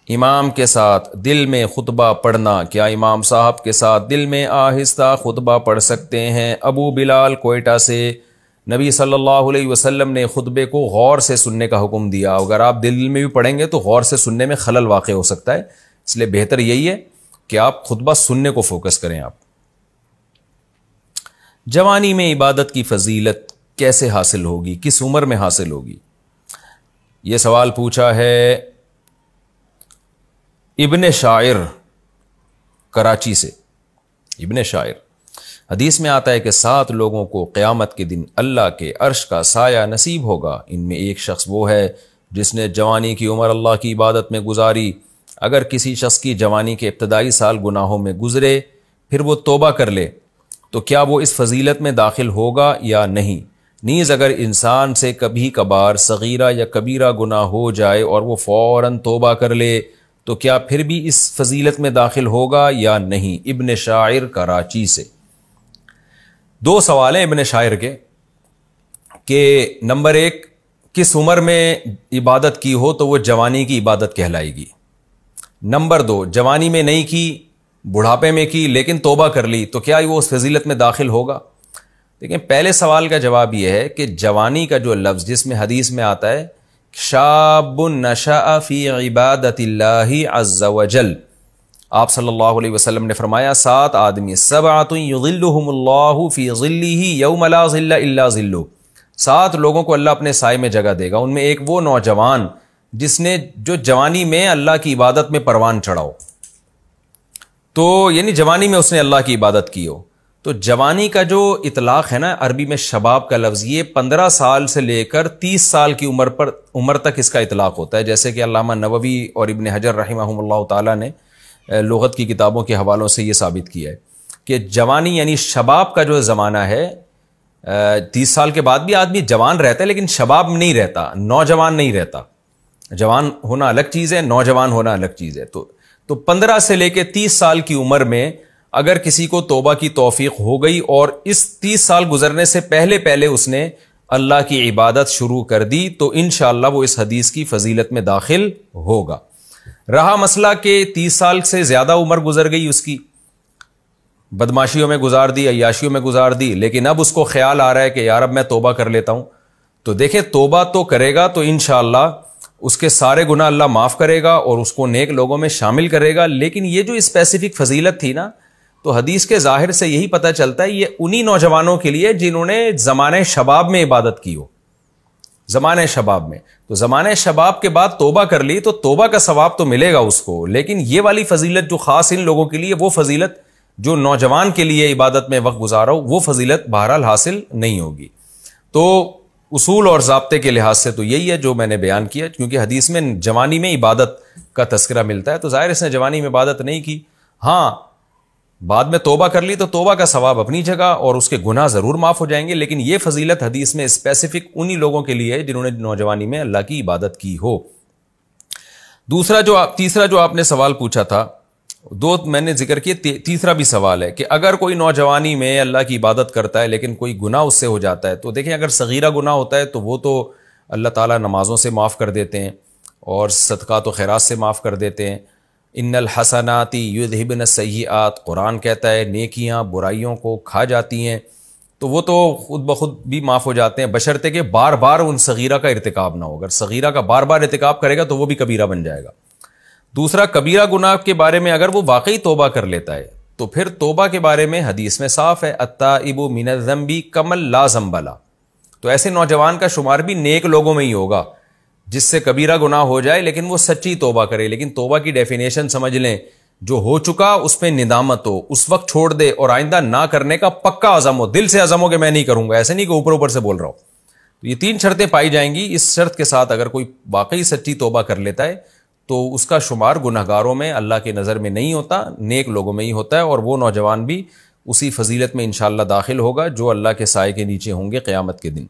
امام کے ساتھ دل میں خطبہ پڑھنا، کیا امام صاحب کے ساتھ دل میں آہستہ خطبہ پڑھ سکتے ہیں؟ ابو بلال کوئٹہ سے نبی صلی اللہ علیہ وسلم نے خطبے کو غور سے سننے کا حکم دیا، اگر آپ دل میں بھی پڑھیں گے تو غور سے سننے میں خلل واقع ہو سکتا ہے، اس لیے بہتر یہی ہے کہ آپ خطبہ سننے کو فوکس کریں۔ آپ جوانی میں عبادت کی فضیلت کیسے حاصل ہوگی، کس عمر میں حاصل ہوگی؟ یہ سوال پوچھا ہے ابن شاعر کراچی سے۔ ابن شاعر، حدیث میں آتا ہے کہ 7 لوگوں کو قیامت کے دن اللہ کے عرش کا سایہ نصیب ہوگا، ان میں ایک شخص وہ ہے جس نے جوانی کی عمر اللہ کی عبادت میں گزاری۔ اگر کسی شخص کی جوانی کے ابتدائی سال گناہوں میں گزرے پھر وہ توبہ کر لے تو کیا وہ اس فضیلت میں داخل ہوگا یا نہیں؟ نیز اگر انسان سے کبھی کبھار صغیرہ یا کبیرہ گناہ ہو جائے اور وہ فوراً توبہ کر لے تو کیا پھر بھی اس فضیلت میں داخل ہوگا یا نہیں؟ ابن شاعر کراچی سے۔ 2 سوال ہیں ابن شاعر کے کہ نمبر 1، کس عمر میں عبادت کی ہو تو وہ جوانی کی عبادت کہلائے گی؟ نمبر 2، جوانی میں نہیں کی، بڑھاپے میں کی لیکن توبہ کر لی تو کیا وہ اس فضیلت میں داخل ہوگا؟ دیکھیں، پہلے سوال کا جواب یہ ہے کہ جوانی کا جو لفظ جس میں حدیث میں آتا ہے شاب نشأ فی عبادت اللہ عز وجل، آپ صلی اللہ علیہ وسلم نے فرمایا 7 آدمی، 7 یظلہم اللہ فی ظلہ یوم لا ظل الا ظلہ، 7 لوگوں کو اللہ اپنے سائے میں جگہ دے گا، ان میں ایک وہ نوجوان جس نے جو جوانی میں اللہ کی عبادت میں پروان چڑھاؤ، تو یعنی جوانی میں اس نے اللہ کی عبادت کی ہو۔ تو جوانی کا جو اطلاق ہے نا عربی میں شباب کا لفظ، یہ 15 سال سے لے کر 30 سال کی عمر تک اس کا اطلاق ہوتا ہے، جیسے کہ علامہ نووی اور ابن حجر رحمہم اللہ تعالیٰ نے لغت کی کتابوں کے حوالوں سے یہ ثابت کیا ہے کہ جوانی یعنی شباب کا جو زمانہ ہے، 30 سال کے بعد بھی آدمی جوان رہتا ہے لیکن شباب نہیں رہتا، نوجوان نہیں رہتا۔ جوان ہونا الگ چیز ہے، نوجوان ہونا الگ چیز ہے۔ تو 15 سے لے کے 30 سال کی عمر میں اگر کسی کو توبہ کی توفیق ہو گئی اور اس 30 سال گزرنے سے پہلے اس نے اللہ کی عبادت شروع کر دی تو انشاءاللہ وہ اس حدیث کی فضیلت میں داخل ہوگا۔ رہا مسئلہ کہ 30 سال سے زیادہ عمر گزر گئی، اس کی بدماشیوں میں گزار دی، عیاشیوں میں گزار دی، لیکن اب اس کو خیال آ رہا ہے کہ یار اب میں توبہ کر لیتا ہوں، تو دیکھیں توبہ تو کرے گا تو انشاءاللہ اس کے سارے گناہ اللہ معاف کرے گا اور اس کو نیک لوگوں میں شامل کرے گا۔ لیکن یہ جو اسپیسیفک فضیلت تھی نا، تو حدیث کے ظاہر سے یہی پتہ چلتا ہے یہ انہی نوجوانوں کے لیے جنہوں نے زمانہ شباب میں عبادت کی ہو، زمانہ شباب میں۔ تو زمانہ شباب کے بعد توبہ کر لی تو توبہ کا ثواب تو ملے گا اس کو، لیکن یہ والی فضیلت جو خاص ان لوگوں کے لیے، وہ فضیلت جو نوجوان کے لیے عبادت میں وقت گزارا ہو، وہ فضیلت بہرحال حاصل نہیں ہوگی۔ تو اصول اور ضابطے کے لحاظ سے تو یہی ہے جو میں نے بیان کیا، کیونکہ حدیث میں جوانی میں عبادت کا تذکرہ ملتا ہے، تو ظاہر اس نے جوانی میں عبادت نہیں کی، ہاں بعد میں توبہ کر لی تو توبہ کا ثواب اپنی جگہ اور اس کے گناہ ضرور معاف ہو جائیں گے، لیکن یہ فضیلت حدیث میں اسپیسیفک انہی لوگوں کے لیے ہے جنہوں نے نوجوانی میں اللہ کی عبادت کی ہو۔ تیسرا جو آپ نے سوال پوچھا تھا، 2 میں نے ذکر کیے، تیسرا بھی سوال ہے کہ اگر کوئی نوجوانی میں اللہ کی عبادت کرتا ہے لیکن کوئی گناہ اس سے ہو جاتا ہے، تو دیکھیں اگر صغیرہ گناہ ہوتا ہے تو وہ تو اللہ تعالیٰ نمازوں سے معاف کر دیتے ہیں اور صدقات و خیرات سے معاف کر دیتے ہیں۔ ان الحسنات یذہبن السیئات، قرآن کہتا ہے نیکیاں برائیوں کو کھا جاتی ہیں، تو وہ تو خود بخود بھی معاف ہو جاتے ہیں، بشرطے کہ بار بار ان صغیرہ کا ارتکاب نہ ہو۔ اگر صغیرہ کا بار بار ارتکاب کرے گا تو وہ بھی کبیرہ بن جائے گا۔ دوسرا، کبیرہ گناہ کے بارے میں اگر وہ واقعی توبہ کر لیتا ہے تو پھر توبہ کے بارے میں حدیث میں صاف ہے التائب من الذنب کمن لا ذنب لہ، تو ایسے نوجوان کا شمار بھی نیک لوگوں میں ہی ہوگا جس سے کبیرہ گناہ ہو جائے لیکن وہ سچی توبہ کرے۔ لیکن توبہ کی ڈیفینیشن سمجھ لیں، جو ہو چکا اس پہ ندامت ہو، اس وقت چھوڑ دے اور آئندہ نہ کرنے کا پکا عزم ہو، دل سے عزم ہو کہ میں نہیں کروں گا، ایسے نہیں کہ اوپر سے بول رہا ہوں۔ تو یہ 3 شرطیں پائی جائیں گی، اس شرط کے ساتھ اگر کوئی واقعی سچی توبہ کر لیتا ہے تو اس کا شمار گنہگاروں میں اللہ کی نظر میں نہیں ہوتا، نیک لوگوں میں ہی ہوتا ہے، اور وہ نوجوان بھی اسی فضیلت میں انشاءاللہ داخل ہوگا جو اللہ کے سائے کے نیچے ہوں گے قیامت کے دن۔